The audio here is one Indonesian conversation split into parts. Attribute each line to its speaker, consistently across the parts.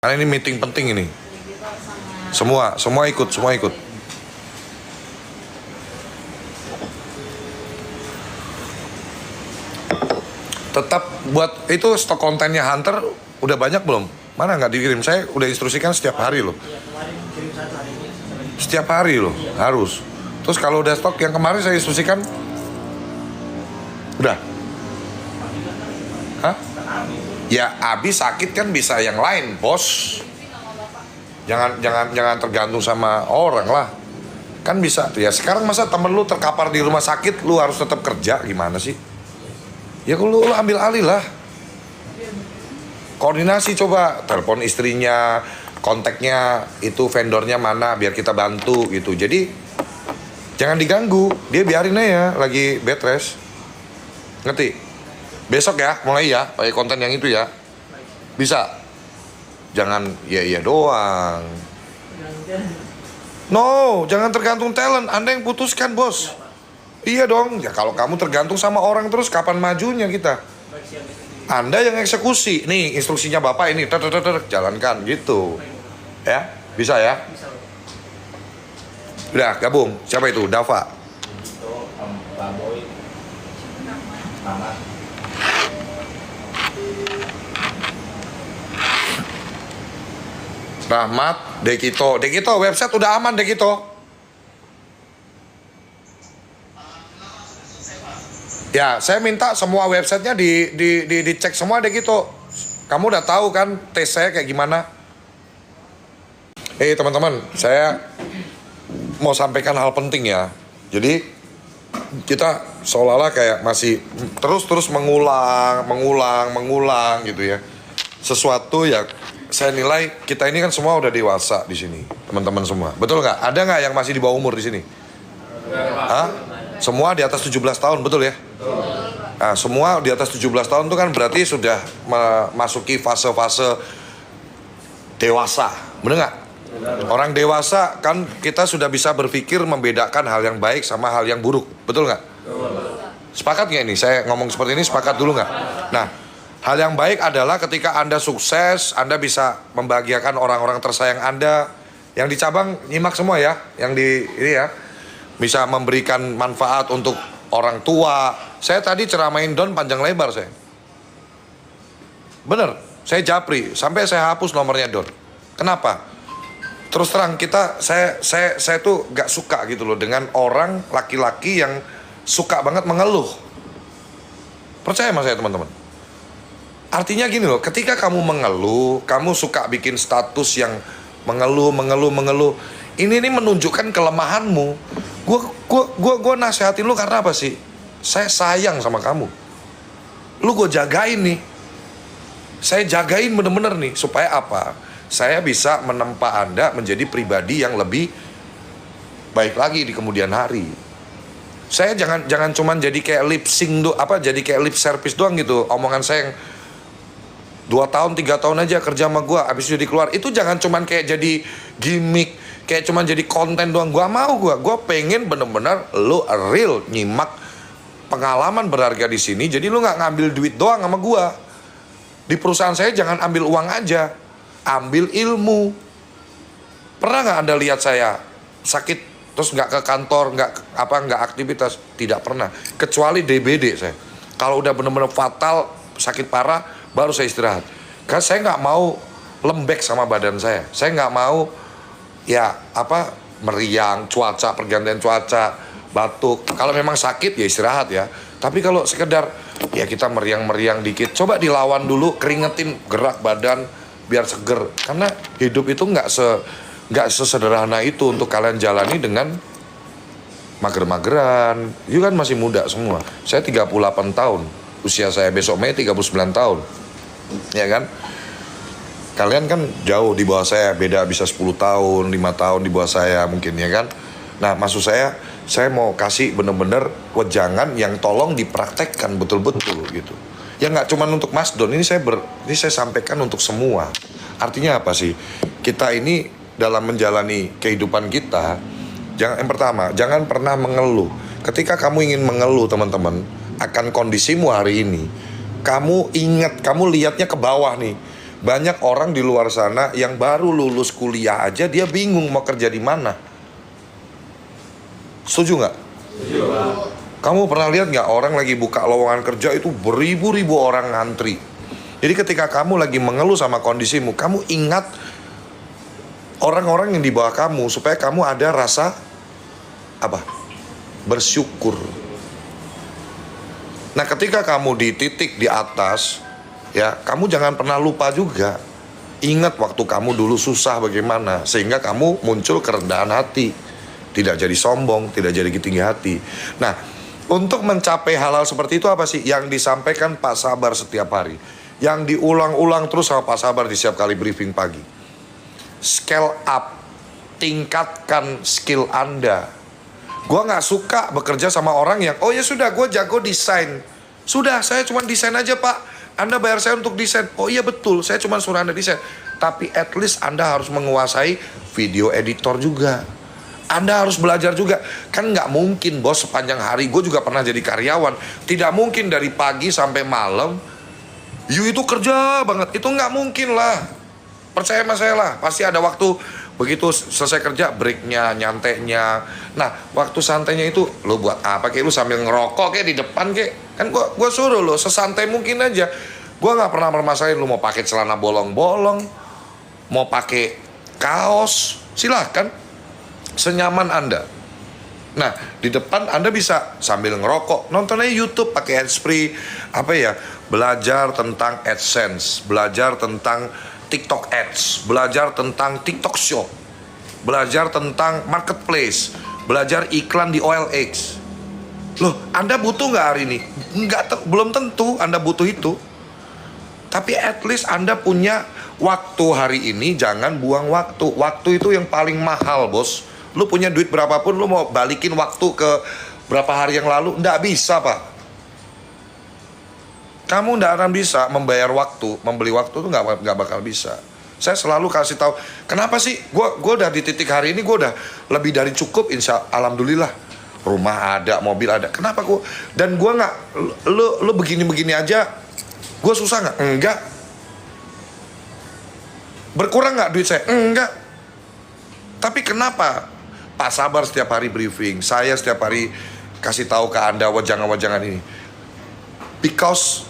Speaker 1: Karena ini meeting penting ini. Semua ikut. Tetap buat itu stok kontennya Hunter udah banyak belum? Mana nggak dikirim? Saya udah instruksikan setiap hari loh. Setiap hari loh, harus. Terus kalau udah stok yang kemarin saya instruksikan, udah. Hah? Ya abis sakit kan bisa yang lain, bos. Jangan tergantung sama orang lah. Kan bisa tuh ya. Sekarang masa temen lu terkapar di rumah sakit, lu harus tetap kerja, gimana sih? Ya kalau lu ambil alih lah. Koordinasi coba, telepon istrinya, kontaknya itu vendornya mana biar kita bantu gitu. Jadi jangan diganggu, dia biarin aja lagi bed rest. Ngerti? Besok ya, mulai ya, pakai konten yang itu ya. Bisa. Jangan iya doang. No, jangan tergantung talent. Anda yang putuskan, bos. Iya dong. Ya kalau kamu tergantung sama orang terus kapan majunya kita? Anda yang eksekusi. Nih, instruksinya Bapak ini, jalankan gitu. Ya, bisa ya? Udah, gabung. Siapa itu? Dava. Rahmat, Dekito, website udah aman Dekito. Ya, saya minta semua websitenya dicek semua Dekito. Kamu udah tahu kan tes saya kayak gimana? Teman-teman, saya mau sampaikan hal penting ya. Jadi kita seolah-olah kayak masih terus mengulang gitu ya. Sesuatu ya. Saya nilai kita ini kan semua udah dewasa di sini, teman-teman semua. Betul nggak? Ada nggak yang masih di bawah umur di sini? Hah? Semua di atas 17 tahun, betul ya? Nah, semua di atas 17 tahun itu kan berarti sudah memasuki fase-fase dewasa. Bener nggak? Orang dewasa kan kita sudah bisa berpikir membedakan hal yang baik sama hal yang buruk. Betul nggak? Sepakat nggak ini? Saya ngomong seperti ini sepakat dulu nggak? Nah, hal yang baik adalah ketika Anda sukses, Anda bisa membahagiakan orang-orang tersayang Anda. Yang di cabang nyimak semua ya, yang di ini ya. Bisa memberikan manfaat untuk orang tua. Saya tadi ceramain Don panjang lebar saya. Bener, saya japri, sampai saya hapus nomornya Don. Kenapa? Terus terang saya tuh gak suka gitu loh dengan orang laki-laki yang suka banget mengeluh. Percaya sama saya teman-teman. Artinya gini loh, ketika kamu mengeluh, kamu suka bikin status yang mengeluh. Ini menunjukkan kelemahanmu. Gue nasehatin lu karena apa sih? Saya sayang sama kamu. Lu gue jagain nih. Saya jagain bener-bener nih. Supaya apa? Saya bisa menempa Anda menjadi pribadi yang lebih baik lagi di kemudian hari. Saya jangan cuman jadi kayak lip sync jadi kayak lip service doang gitu. Omongan saya yang 2 tahun, 3 tahun aja kerja sama gue, abis itu dikeluar. Itu jangan cuman kayak jadi gimmick, kayak cuman jadi konten doang. Gue pengen bener-bener lu real nyimak pengalaman berharga di sini. Jadi lu nggak ngambil duit doang sama gue. Di perusahaan saya jangan ambil uang aja, ambil ilmu. Pernah nggak Anda lihat saya sakit terus nggak ke kantor, nggak aktivitas? Tidak pernah. Kecuali DBD saya. Kalau udah bener-bener fatal, sakit parah, baru saya istirahat. Karena saya nggak mau lembek sama badan saya. Saya nggak mau meriang, pergantian cuaca, batuk. Kalau memang sakit ya istirahat ya. Tapi kalau sekedar ya kita meriang dikit, coba dilawan dulu, keringetin gerak badan biar seger. Karena hidup itu nggak sesederhana itu untuk kalian jalani dengan mager-mageran. You kan masih muda semua. Saya 38 tahun. Usia saya besok Mei 39 tahun. Ya kan? Kalian kan jauh di bawah saya, beda bisa 10 tahun, 5 tahun di bawah saya mungkin ya kan. Nah, maksud saya mau kasih bener-bener wejangan yang tolong dipraktekkan betul-betul gitu. Ya nggak cuma untuk Mas Don, ini saya sampaikan untuk semua. Artinya apa sih? Kita ini dalam menjalani kehidupan kita, yang pertama, jangan pernah mengeluh. Ketika kamu ingin mengeluh teman-teman akan kondisimu hari ini, kamu ingat, kamu lihatnya ke bawah nih. Banyak orang di luar sana yang baru lulus kuliah aja dia bingung mau kerja di mana. Setuju nggak?
Speaker 2: Setuju, Pak.
Speaker 1: Kamu pernah lihat nggak orang lagi buka lowongan kerja itu beribu-ribu orang ngantri. Jadi ketika kamu lagi mengeluh sama kondisimu, kamu ingat orang-orang yang di bawah kamu supaya kamu ada rasa apa? Bersyukur. Nah, ketika kamu di titik di atas, ya, kamu jangan pernah lupa juga. Ingat waktu kamu dulu susah bagaimana, sehingga kamu muncul kerendahan hati. Tidak jadi sombong, tidak jadi tinggi hati. Nah, untuk mencapai hal-hal seperti itu apa sih? Yang disampaikan Pak Sabar setiap hari. Yang diulang-ulang terus sama Pak Sabar di setiap kali briefing pagi. Scale up, tingkatkan skill Anda. Gue gak suka bekerja sama orang yang, oh ya sudah, gue jago desain. Sudah, saya cuma desain aja Pak. Anda bayar saya untuk desain. Oh iya betul, saya cuma suruh Anda desain. Tapi at least Anda harus menguasai video editor juga. Anda harus belajar juga. Kan nggak mungkin bos sepanjang hari. Gue juga pernah jadi karyawan. Tidak mungkin dari pagi sampai malam you itu kerja banget. Itu nggak mungkin lah. Percaya sama saya lah. Pasti ada waktu begitu selesai kerja, breaknya, nyantainya. Nah, waktu santainya itu lo buat apa? Kayak lo sambil ngerokok kayak di depan kayak. Kan gue suruh lo sesantai mungkin aja. Gue nggak pernah permasalahin lo mau pakai celana bolong-bolong, mau pakai kaos, silahkan. Senyaman Anda. Nah, di depan Anda bisa sambil ngerokok, nonton aja YouTube pakai handsfree, apa ya, belajar tentang AdSense, belajar tentang TikTok Ads, belajar tentang TikTok Shop, belajar tentang marketplace, belajar iklan di OLX. Loh, Anda butuh nggak hari ini? Belum tentu Anda butuh itu. Tapi at least Anda punya waktu hari ini, jangan buang waktu. Waktu itu yang paling mahal, bos. Lu punya duit berapapun, lu mau balikin waktu ke berapa hari yang lalu, nggak bisa, Pak. Kamu nggak akan bisa membayar waktu, membeli waktu tuh nggak bakal bisa. Saya selalu kasih tahu, kenapa sih? Gue udah di titik hari ini, gue udah lebih dari cukup, alhamdulillah. Rumah ada, mobil ada. Kenapa gue? Dan gue nggak, lu begini-begini aja, gue susah nggak? Enggak. Berkurang nggak duit saya? Enggak. Tapi kenapa? Pak Sabar setiap hari briefing, saya setiap hari kasih tahu ke Anda wajangan-wajangan ini. Because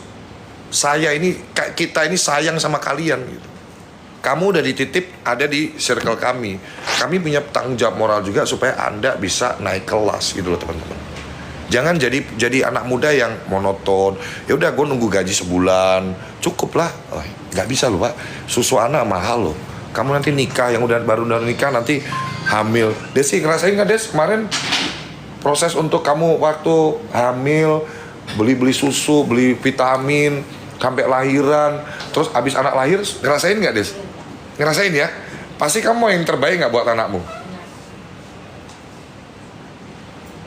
Speaker 1: kita ini sayang sama kalian gitu. Kamu udah dititip ada di circle kami. Kami punya tanggung jawab moral juga supaya Anda bisa naik kelas gitu loh teman-teman. Jangan jadi anak muda yang monoton. Ya udah gue nunggu gaji sebulan, cukup lah. Oh, nggak bisa loh Pak. Susu anak mahal loh. Kamu nanti nikah, yang baru nikah nanti hamil. Desi ngerasain nggak Des kemarin proses untuk kamu waktu hamil, beli susu, beli vitamin sampai lahiran, terus abis anak lahir ngerasain nggak Des? Ngerasain ya? Pasti kamu mau yang terbaik nggak buat anakmu?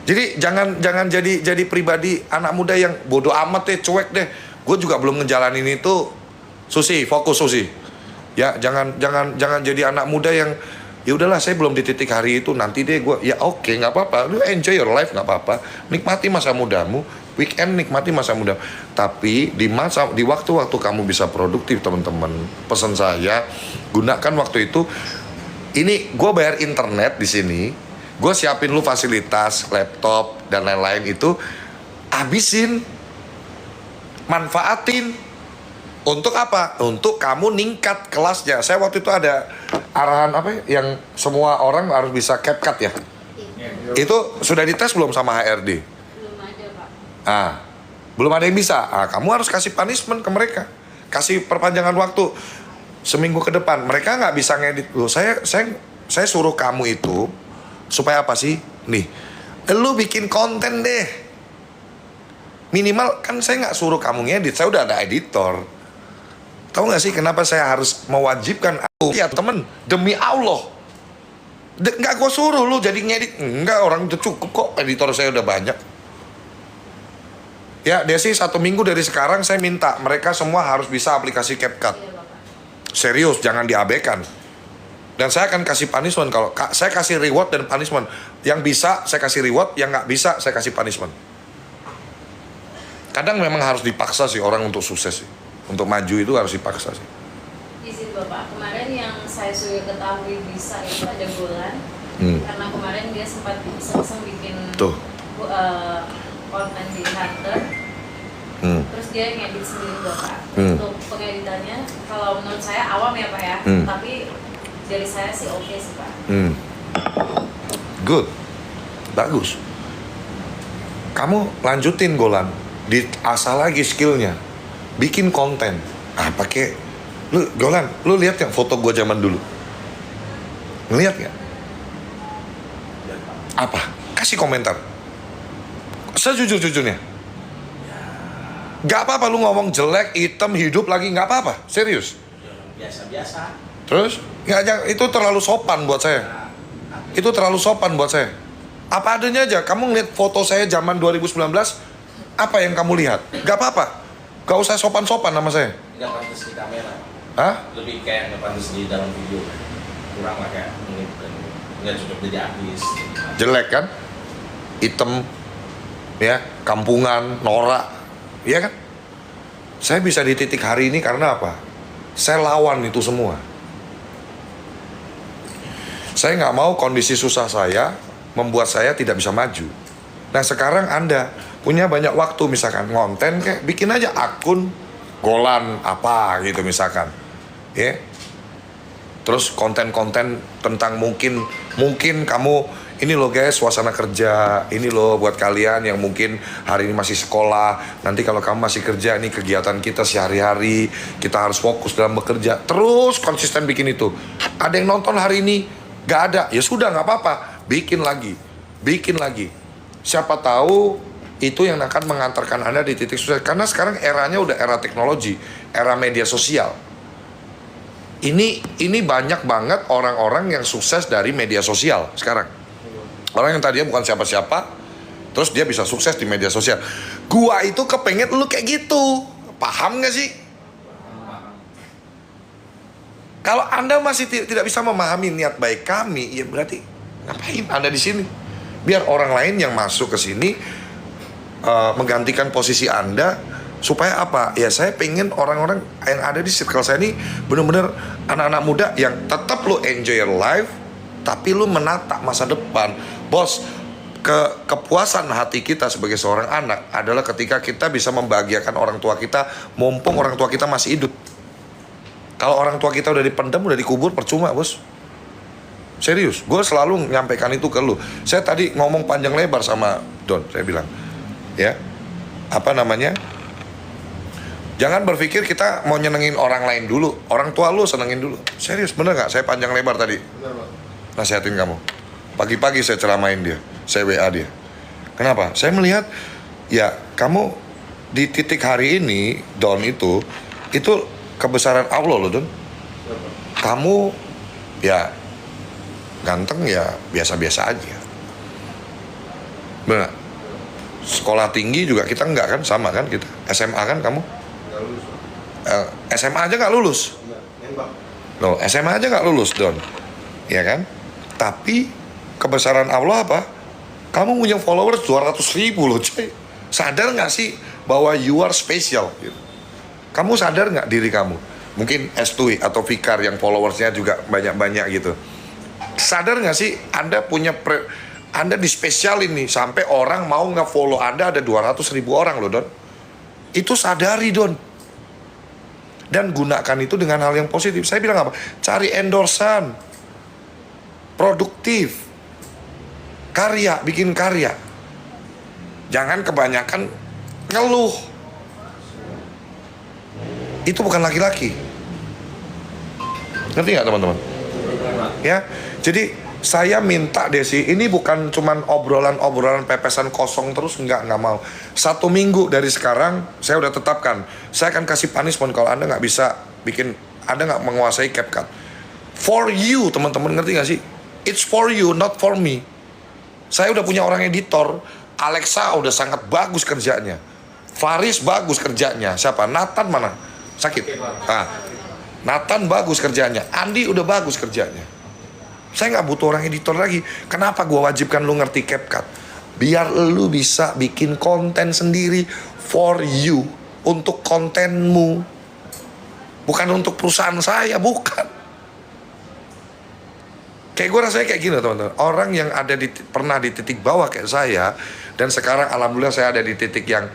Speaker 1: Jadi jangan jadi pribadi anak muda yang bodoh amat deh, cuek deh. Gue juga belum ngejalanin itu. Susi, fokus Susi. Ya jangan jadi anak muda yang ya udahlah saya belum di titik hari itu, nanti deh gue. Ya oke, nggak apa-apa, lu enjoy your life, nggak apa-apa, nikmati masa mudamu, weekend nikmati masa muda. Tapi di waktu-waktu kamu bisa produktif teman-teman, pesan saya gunakan waktu itu. Ini gue bayar internet di sini, gue siapin lu fasilitas laptop dan lain-lain itu, habisin, manfaatin. Untuk apa? Untuk kamu ningkat kelasnya. Saya waktu itu ada arahan apa yang semua orang harus bisa CapCut ya. Itu sudah dites belum sama HRD?
Speaker 3: Belum ada Pak.
Speaker 1: Belum ada yang bisa. Kamu harus kasih punishment ke mereka. Kasih perpanjangan waktu seminggu ke depan. Mereka nggak bisa ngedit. Loh, saya suruh kamu itu supaya apa sih? Nih, lu bikin konten deh. Minimal kan saya nggak suruh kamu ngedit. Saya udah ada editor. Tahu nggak sih kenapa saya harus mewajibkan aku? Ya temen, demi Allah. Nggak gue suruh lu jadi ngedit. Enggak, orang udah cukup kok. Editor saya udah banyak. Ya Desi, 1 minggu dari sekarang saya minta mereka semua harus bisa aplikasi CapCut. Serius, jangan diabaikan. Dan saya akan kasih punishment. Kalau saya kasih reward dan punishment. Yang bisa saya kasih reward, yang nggak bisa saya kasih punishment. Kadang memang harus dipaksa sih orang untuk sukses sih. Untuk maju itu harus dipaksa sih.
Speaker 3: Bapak, kemarin yang saya sudah ketahui bisa itu ada Golan. Karena kemarin dia sempat iseng-iseng bikin konten di Hunter. Terus dia ngedit sendiri Bapak. Untuk pengeditannya, kalau menurut saya awam ya Pak ya, tapi dari saya sih oke sih Pak.
Speaker 1: Good, bagus. Kamu lanjutin Golan, diasah lagi skillnya, bikin konten. Pakai lu Golan, lu lihat yang foto gua zaman dulu, ngeliat nggak? Apa? Kasih komentar. Sejujur-jujurnya. Gak apa-apa lu ngomong jelek, hitam, hidup lagi, gak apa-apa. Serius.
Speaker 2: Biasa-biasa.
Speaker 1: Terus? Itu terlalu sopan buat saya. Itu terlalu sopan buat saya. Apa adanya aja. Kamu ngeliat foto saya zaman 2019, apa yang kamu lihat? Gak apa-apa. Gak usah sopan-sopan sama saya.
Speaker 2: Gak pantas di kamera.
Speaker 1: Hah?
Speaker 2: Lebih kayak gak pantas di dalam video. Kurang lah kayak nggak cocok jadi artis.
Speaker 1: Jelek kan? Hitam, ya, kampungan, norak, iya kan? Saya bisa di titik hari ini karena apa? Saya lawan itu semua. Saya nggak mau kondisi susah saya membuat saya tidak bisa maju. Nah sekarang Anda punya banyak waktu, misalkan ngonten kayak bikin aja akun Golan apa gitu misalkan, ya. Terus konten-konten tentang mungkin kamu ini loh guys suasana kerja, ini loh buat kalian yang mungkin hari ini masih sekolah, nanti kalau kamu masih kerja ini kegiatan kita sehari-hari, kita harus fokus dalam bekerja, terus konsisten bikin itu. Ada yang nonton hari ini gak ada, ya sudah gak apa-apa, bikin lagi. Siapa tahu itu yang akan mengantarkan Anda di titik sukses, karena sekarang eranya udah era teknologi, era media sosial. Ini banyak banget orang-orang yang sukses dari media sosial sekarang. Orang yang tadinya bukan siapa-siapa, terus dia bisa sukses di media sosial. Gua itu kepengen lu kayak gitu. Paham gak sih? Kalau Anda masih tidak bisa memahami niat baik kami, ya berarti ngapain Anda di sini? Biar orang lain yang masuk ke sini menggantikan posisi Anda. Supaya apa? Ya saya pengen orang-orang yang ada di circle saya ini benar-benar anak-anak muda yang tetap lu enjoy your life, tapi lu menata masa depan. Bos, kepuasan hati kita sebagai seorang anak adalah ketika kita bisa membahagiakan orang tua kita mumpung orang tua kita masih hidup. Kalau orang tua kita udah dipendam, udah dikubur, percuma bos. Serius, gue selalu nyampaikan itu ke lu. Saya tadi ngomong panjang lebar sama Don, saya bilang, ya, apa namanya? Jangan berpikir kita mau nyenengin orang lain dulu. Orang tua lu senengin dulu. Serius, bener gak? Saya panjang lebar tadi nasihatin kamu. Pagi-pagi saya ceramain dia, saya WA dia. Kenapa? Saya melihat, ya kamu di titik hari ini, Don, itu kebesaran Allah loh, Don. Kamu, ya ganteng ya biasa-biasa aja. Bener. Sekolah tinggi juga kita enggak kan, sama kan kita. SMA kan kamu? SMA aja gak lulus. Loh, SMA aja gak lulus, Don. Ya kan? Tapi kebesaran Allah apa? Kamu punya followers 200.000 loh, coy. Sadar gak sih bahwa you are special gitu? Kamu sadar gak diri kamu? Mungkin Estui atau Fikar yang followersnya juga banyak-banyak gitu. Sadar gak sih Anda punya Anda dispesialin nih sampai orang mau nge-follow Anda ada 200.000 orang loh, Don. Itu sadari, Don. Dan gunakan itu dengan hal yang positif. Saya bilang apa? Cari endorsan, produktif, karya, bikin karya. Jangan kebanyakan ngeluh. Itu bukan laki-laki. Ngerti nggak teman-teman? Ya, jadi saya minta Desi, ini bukan cuman obrolan pepesan kosong terus, nggak mau. 1 minggu dari sekarang saya udah tetapkan, saya akan kasih punishment kalau Anda nggak bisa bikin, Anda nggak menguasai CapCut. For you, teman-teman, ngerti nggak sih? It's for you, not for me. Saya udah punya orang editor, Alexa udah sangat bagus kerjanya, Faris bagus kerjanya, siapa? Nathan mana? Sakit. Nathan bagus kerjanya, Andi udah bagus kerjanya. Saya nggak butuh orang editor lagi. Kenapa gue wajibkan lu ngerti CapCut? Biar lu bisa bikin konten sendiri for you, untuk kontenmu. Bukan untuk perusahaan saya, bukan. Kayak gue rasanya kayak gini teman-teman. Orang yang ada pernah di titik bawah kayak saya, dan sekarang alhamdulillah saya ada di titik yang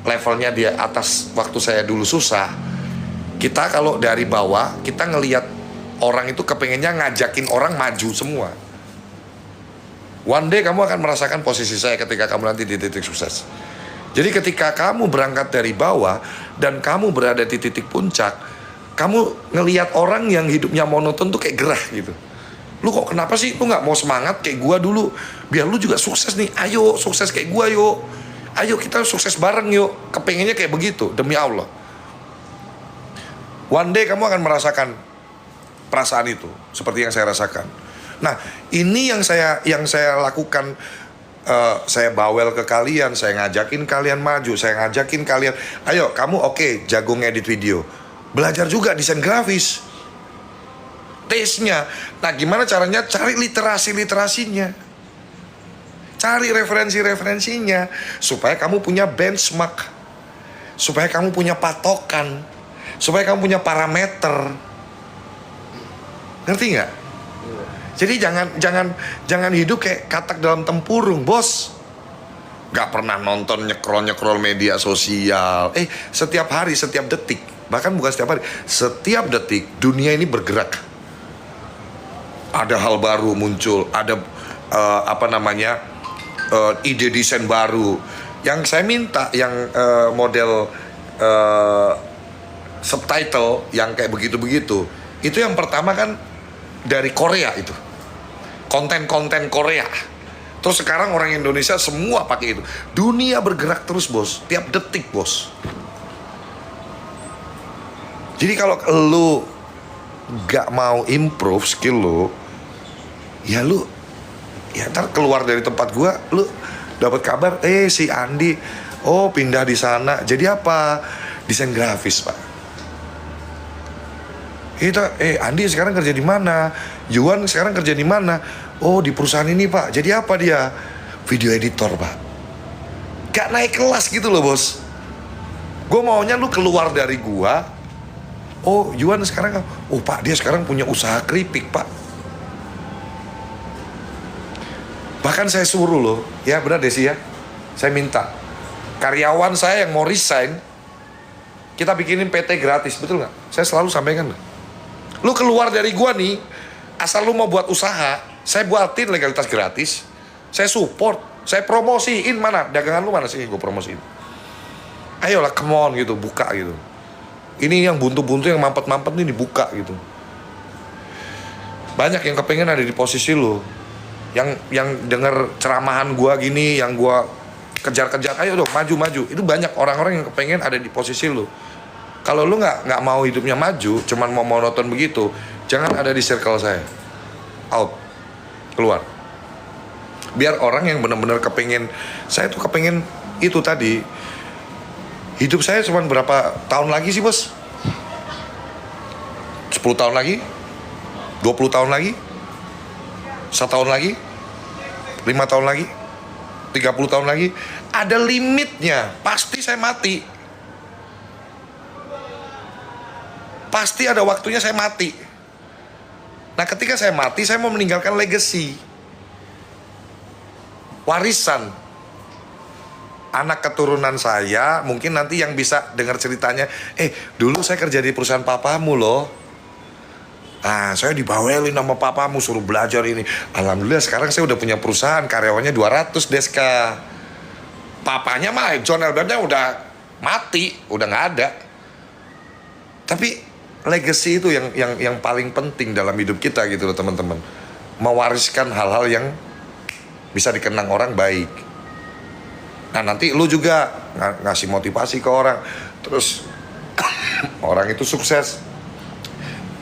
Speaker 1: levelnya di atas waktu saya dulu susah. Kita kalau dari bawah, kita ngelihat orang itu kepengennya ngajakin orang maju semua. One day kamu akan merasakan posisi saya ketika kamu nanti di titik sukses. Jadi ketika kamu berangkat dari bawah dan kamu berada di titik puncak, kamu ngelihat orang yang hidupnya monoton tuh kayak gerah gitu. Lu kok kenapa sih lu nggak mau semangat kayak gua dulu? Biar lu juga sukses nih. Ayo sukses kayak gua yuk. Ayo kita sukses bareng yuk. Kepengennya kayak begitu, demi Allah. One day kamu akan merasakan perasaan itu seperti yang saya rasakan. Nah, ini yang saya lakukan. Saya bawel ke kalian, saya ngajakin kalian maju, saya ngajakin kalian, ayo kamu oke, jago ngedit video, belajar juga desain grafis, taste-nya. Nah, gimana caranya? Cari literasinya, cari referensinya, supaya kamu punya benchmark, supaya kamu punya patokan, supaya kamu punya parameter. Ngerti nggak? Jadi jangan hidup kayak katak dalam tempurung, bos. Gak pernah nonton nyekrol media sosial. Setiap hari, setiap detik, bahkan bukan setiap hari, setiap detik dunia ini bergerak. Ada hal baru muncul, ada ide desain baru. Yang saya minta, yang model subtitle yang kayak begitu-begitu, itu yang pertama kan dari Korea itu, konten Korea. Terus sekarang orang Indonesia semua pakai itu. Dunia bergerak terus bos, tiap detik bos. Jadi kalau lu gak mau improve skill lu, ya ntar keluar dari tempat gua, lu dapat kabar, si Andi, pindah di sana. Jadi apa? Desain grafis pak. Kita, Andi sekarang kerja di mana? Yuan sekarang kerja di mana? Di perusahaan ini pak. Jadi apa dia? Video editor pak. Gak naik kelas gitu loh bos. Gue maunya lu keluar dari gua. Yuan sekarang, pak dia sekarang punya usaha keripik pak. Bahkan saya suruh loh, ya benar Desi ya. Saya minta karyawan saya yang mau resign, kita bikinin PT gratis, betul nggak? Saya selalu sampaikan. Lu keluar dari gua nih, asal lu mau buat usaha, saya buatin legalitas gratis, saya support, saya promosiin. Mana dagangan lu, mana sih gue promosiin? Ayolah, come on gitu, buka gitu. Ini yang buntu-buntu, yang mampet-mampet nih dibuka gitu. Banyak yang kepengen ada di posisi lu, yang denger ceramahan gua gini, yang gua kejar-kejar, ayo dong maju. Itu banyak orang-orang yang kepengen ada di posisi lu. Kalau lu nggak mau hidupnya maju, cuman mau monoton begitu, jangan ada di circle saya. Out, keluar. Biar orang yang benar-benar kepengen, saya tuh kepengen itu tadi. Hidup saya cuman berapa tahun lagi sih bos? 10 tahun lagi? 20 tahun lagi? 1 tahun lagi? 5 tahun lagi? 30 tahun lagi? Ada limitnya, pasti saya mati. Pasti ada waktunya saya mati. Nah ketika saya mati, saya mau meninggalkan legacy, warisan. Anak keturunan saya mungkin nanti yang bisa dengar ceritanya, dulu saya kerja di perusahaan papamu loh. Nah saya dibawelin sama papamu, suruh belajar ini. Alhamdulillah sekarang saya udah punya perusahaan, karyawannya 200 Deska. Papanya mah John Elbertnya udah mati, udah nggak ada. Tapi legacy itu yang paling penting dalam hidup kita gitu loh teman-teman. Mewariskan hal-hal yang bisa dikenang orang baik. Nah nanti lu juga ngasih motivasi ke orang. Terus orang itu sukses.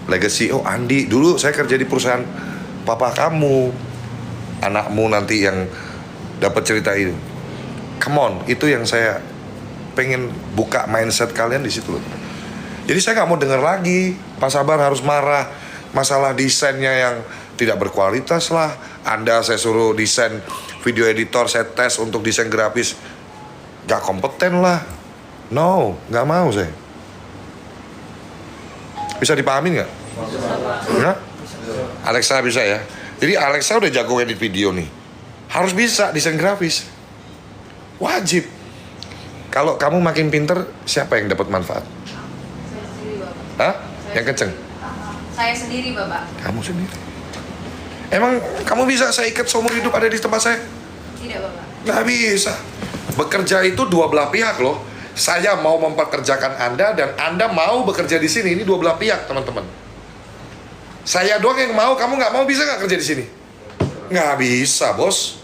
Speaker 1: Legacy, Andi dulu saya kerja di perusahaan papa kamu. Anakmu nanti yang dapat cerita itu. Come on, itu yang saya pengen buka mindset kalian di situ loh. Jadi saya nggak mau dengar lagi Pak Sabar harus marah masalah desainnya yang tidak berkualitas lah. Anda saya suruh desain video editor, saya tes untuk desain grafis, nggak kompeten lah. No, nggak mau saya. Bisa dipahamin nggak? Nah, Alexa bisa ya. Jadi Alexa udah jago edit video nih. Harus bisa desain grafis. Wajib. Kalau kamu makin pinter, siapa yang dapat manfaat?
Speaker 3: Saya sendiri, Bapak.
Speaker 1: Hah? Yang kenceng?
Speaker 3: Saya sendiri, Bapak.
Speaker 1: Kamu sendiri. Emang kamu bisa saya ikat seumur hidup ada di tempat saya?
Speaker 3: Tidak, Bapak.
Speaker 1: Nggak bisa. Bekerja itu dua belah pihak loh. Saya mau mempekerjakan Anda dan Anda mau bekerja di sini. Ini dua belah pihak, teman-teman. Saya doang yang mau, kamu nggak mau, bisa nggak kerja di sini? Nggak bisa, bos.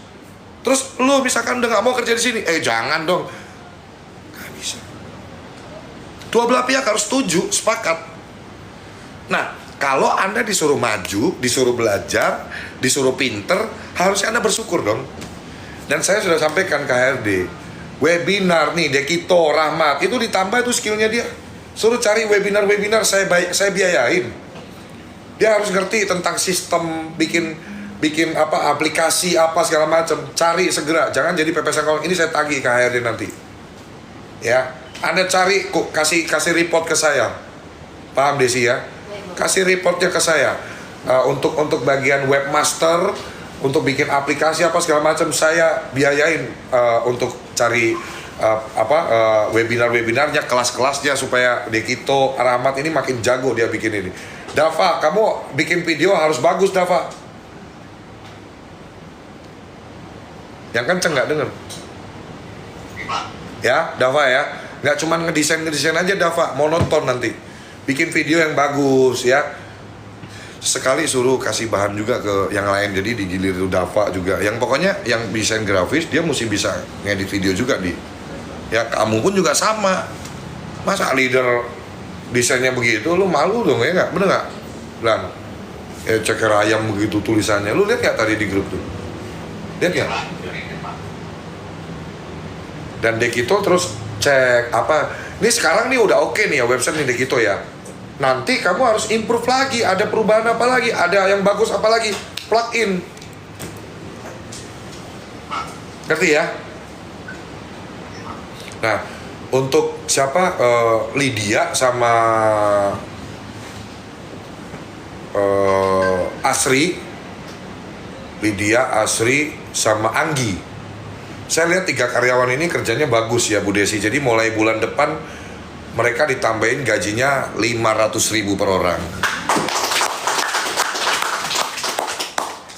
Speaker 1: Terus lu misalkan udah nggak mau kerja di sini, jangan dong. Nggak bisa. Dua belah pihak harus setuju, sepakat. Nah, kalau Anda disuruh maju, disuruh belajar, disuruh pinter, harusnya Anda bersyukur dong. Dan saya sudah sampaikan ke HRD, webinar nih, Dekito, Rahmat, itu ditambah itu skillnya dia. Suruh cari webinar-webinar, saya biayain. Dia harus ngerti tentang sistem, bikin apa, aplikasi apa segala macam. Cari segera, jangan jadi pepes kalau ini saya tagih ke HRD nanti. Ya, Anda cari, kok kasih report ke saya. Paham Desi ya? Kasih reportnya ke saya. Untuk bagian webmaster, untuk bikin aplikasi apa segala macam, saya biayain untuk cari webinar-webinarnya, kelas-kelasnya supaya Dekito, Rahmat ini makin jago dia bikin ini. Dava, kamu bikin video harus bagus, Dava. Yang kenceng nggak denger? Ya, Dava ya. Nggak cuma ngedesain aja, Dava. Monoton nanti. Bikin video yang bagus ya. Sekali suruh kasih bahan juga ke yang lain, jadi digilir itu Dava juga. Yang pokoknya yang desain grafis dia mesti bisa ngedit video juga ya kamu pun juga sama. Masa leader desainnya begitu, lu malu dong ya nggak? Bener nggak? Dan ceker ayam begitu tulisannya, lu lihat nggak tadi di grup tuh? Lihat nggak? Dan Dekito terus cek apa? Ini sekarang nih udah oke nih ya website nih Dekito ya. Nanti kamu harus improve lagi, ada perubahan apa lagi, ada yang bagus apa lagi, plugin. Ngerti ya? Nah, untuk siapa? Lydia sama Asri. Lydia, Asri, sama Anggi. Saya lihat 3 karyawan ini kerjanya bagus ya Bu Desi. Jadi mulai bulan depan mereka ditambahin gajinya 500.000 per orang.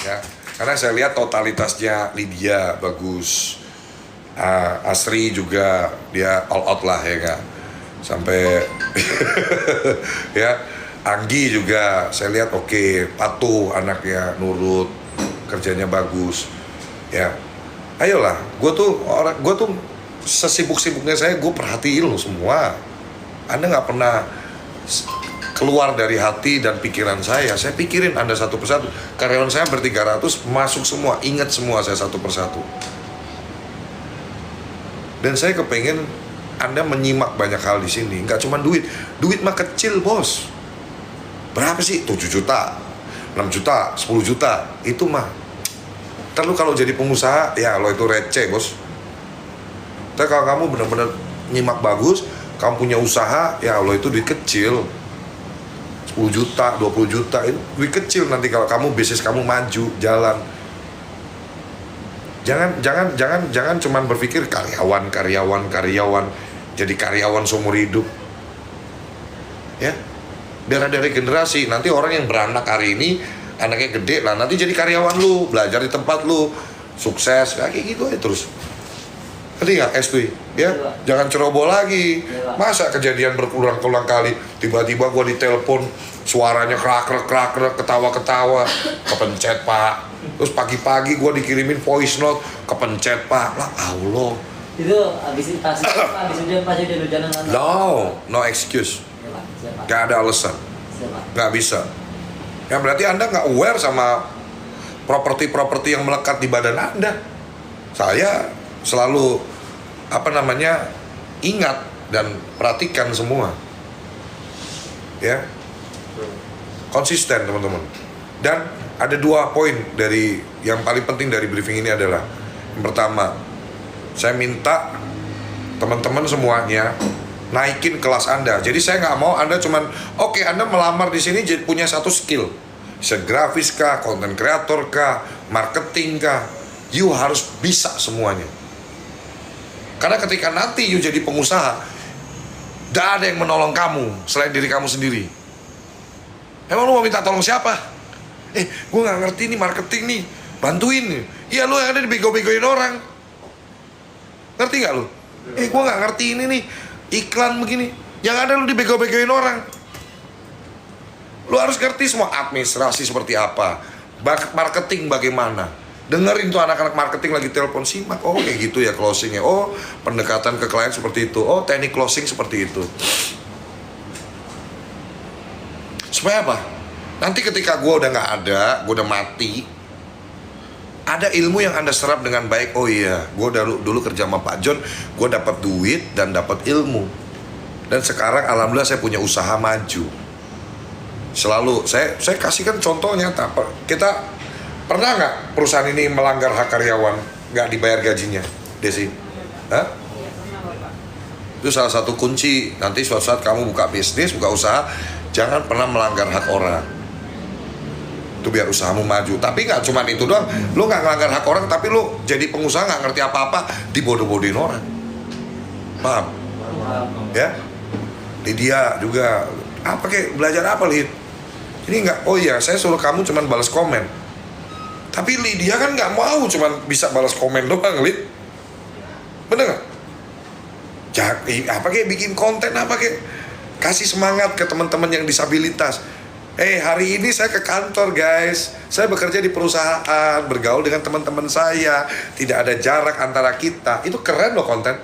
Speaker 1: Ya, karena saya lihat totalitasnya Lydia bagus. Asri juga dia all out lah ya kan. Sampai ya, Anggi juga saya lihat oke, patuh anaknya, nurut, kerjanya bagus. Ya. Ayolah, gue tuh sesibuk-sibuknya saya, gue perhatiin lo semua. Anda nggak pernah keluar dari hati dan pikiran saya pikirin Anda satu persatu. Karyawan saya ber-300 masuk semua, ingat semua saya satu persatu. Dan saya kepengen Anda menyimak banyak hal di sini. Nggak cuma duit mah kecil bos. Berapa sih? 7 juta, 6 juta, 10 juta, itu mah. Terus kalau jadi pengusaha, ya lo itu receh bos. Tapi kalau kamu benar-benar nyimak bagus, kamu punya usaha, ya Allah itu duit kecil. 10 juta, 20 juta, itu duit kecil nanti kalau kamu bisnis kamu maju, jalan. Jangan cuman berpikir karyawan, jadi karyawan seumur hidup. Ya. Biar ada regenerasi, nanti orang yang beranak hari ini, anaknya gede lah, nanti jadi karyawan lu, belajar di tempat lu, sukses, kayak gitu aja terus. Ngerti nggak SP? Ya, jangan ceroboh lagi. Masa kejadian berulang-ulang kali, tiba-tiba gua ditelepon, suaranya krak-krak, ketawa-ketawa, kepencet pak. Terus pagi-pagi gua dikirimin voice note, kepencet pak. Lah Allah.
Speaker 4: Itu habis hujan pasti udah hujanan kan?
Speaker 1: No excuse. Gak ada alasan. Gak bisa. Ya berarti Anda nggak aware sama properti yang melekat di badan Anda. Saya selalu ingat dan perhatikan semua. Ya. Konsisten teman-teman. Dan ada 2 poin dari yang paling penting dari briefing ini adalah, yang pertama, saya minta teman-teman semuanya naikin kelas Anda. Jadi saya nggak mau Anda cuman, oke, Anda melamar di sini jadi punya satu skill. Bisa grafis kah, content creator kah, marketing kah. You harus bisa semuanya. Karena ketika nanti you jadi pengusaha, gak ada yang menolong kamu selain diri kamu sendiri. Emang lu mau minta tolong siapa? Gue gak ngerti nih marketing nih, bantuin nih. Iya, lu yang ada dibego-begoin orang. Ngerti gak lu? Gue gak ngerti ini nih, iklan begini. Yang ada lu dibego-begoin orang. Lu harus ngerti semua administrasi seperti apa, marketing bagaimana. Dengerin tuh anak-anak marketing lagi telepon, simak. Oh kayak gitu ya closingnya. Oh pendekatan ke klien seperti itu. Oh teknik closing seperti itu. Supaya apa? Nanti ketika gue udah nggak ada, gue udah mati, ada ilmu yang Anda serap dengan baik. Oh iya, gue dulu kerja sama Pak John, gue dapat duit dan dapat ilmu. Dan sekarang alhamdulillah saya punya usaha maju. Selalu saya kasihkan contoh nyata. Kita pernah nggak perusahaan ini melanggar hak karyawan, nggak dibayar gajinya, Desi? Hah?
Speaker 3: Iya, pernah Bapak.
Speaker 1: Itu salah satu kunci. Nanti suatu saat kamu buka bisnis, buka usaha, jangan pernah melanggar hak orang. Itu biar usahamu maju. Tapi nggak cuma itu doang. Lu nggak melanggar hak orang, tapi lu jadi pengusaha nggak ngerti apa-apa, dibodoh-bodohin orang. Paham? Ya? Lydia juga. Apa kayak belajar apa, Lid? Ini nggak. Oh iya, saya suruh kamu cuma balas komen. Tapi Lydia kan nggak mau cuman bisa balas komen doang, Lid. Bener nggak? Apa kayak bikin konten apa kayak kasih semangat ke teman-teman yang disabilitas. Hari ini saya ke kantor guys, saya bekerja di perusahaan, bergaul dengan teman-teman saya, tidak ada jarak antara kita. Itu keren loh konten.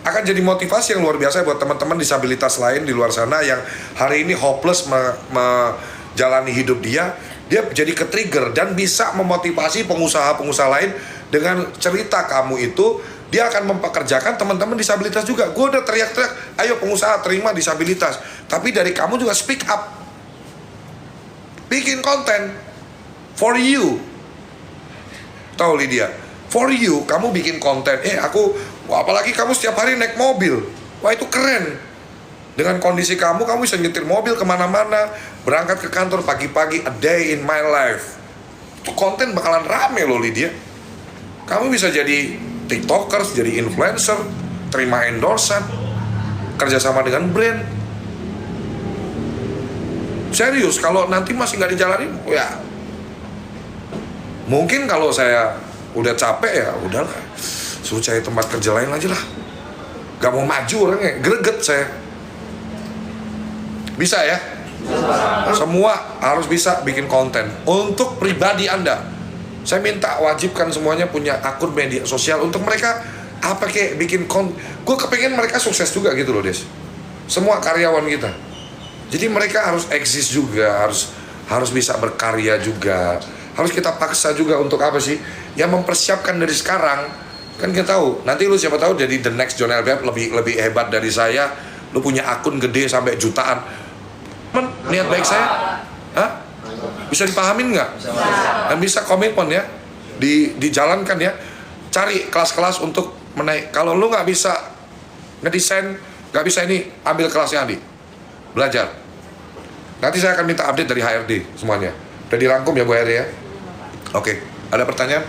Speaker 1: Akan jadi motivasi yang luar biasa buat teman-teman disabilitas lain di luar sana yang hari ini hopeless menjalani hidup dia jadi ke-trigger dan bisa memotivasi pengusaha-pengusaha lain dengan cerita kamu itu. Dia akan mempekerjakan teman-teman disabilitas juga. Gue udah teriak-teriak, ayo pengusaha terima disabilitas. Tapi dari kamu juga speak up, bikin konten for you. Tahu Lydia, for you, kamu bikin konten. Apalagi kamu setiap hari naik mobil. Wah itu keren. Dengan kondisi kamu bisa nyetir mobil kemana-mana, berangkat ke kantor pagi-pagi, a day in my life. Itu konten bakalan rame loh Lydia. Kamu bisa jadi tiktokers, jadi influencer, terima endorsan, kerjasama dengan brand. Serius, kalau nanti masih nggak dijalanin, ya mungkin kalau saya udah capek ya udahlah, suruh cari tempat kerja lain aja lah. Gak mau maju orangnya, greget saya. Bisa ya? Semua harus bisa bikin konten untuk pribadi Anda. Saya minta wajibkan semuanya punya akun media sosial untuk mereka bikin konten. Gue kepengen mereka sukses juga gitu loh Des. Semua karyawan kita. Jadi mereka harus eksis juga, harus bisa berkarya juga. Harus kita paksa juga untuk apa sih? Ya mempersiapkan dari sekarang. Kan kita tahu, nanti lu siapa tahu jadi the next John LBF lebih hebat dari saya. Lu punya akun gede sampai jutaan. Niat baik saya, bisa dipahamin nggak? Dan bisa komitmen ya, dijalankan ya. Cari kelas-kelas untuk menaik. Kalau lu nggak bisa ngedesain, nggak bisa ini, ambil kelasnya Andi, belajar. Nanti saya akan minta update dari HRD semuanya. Udah dirangkum ya Bu HRD ya? Oke, ada pertanyaan?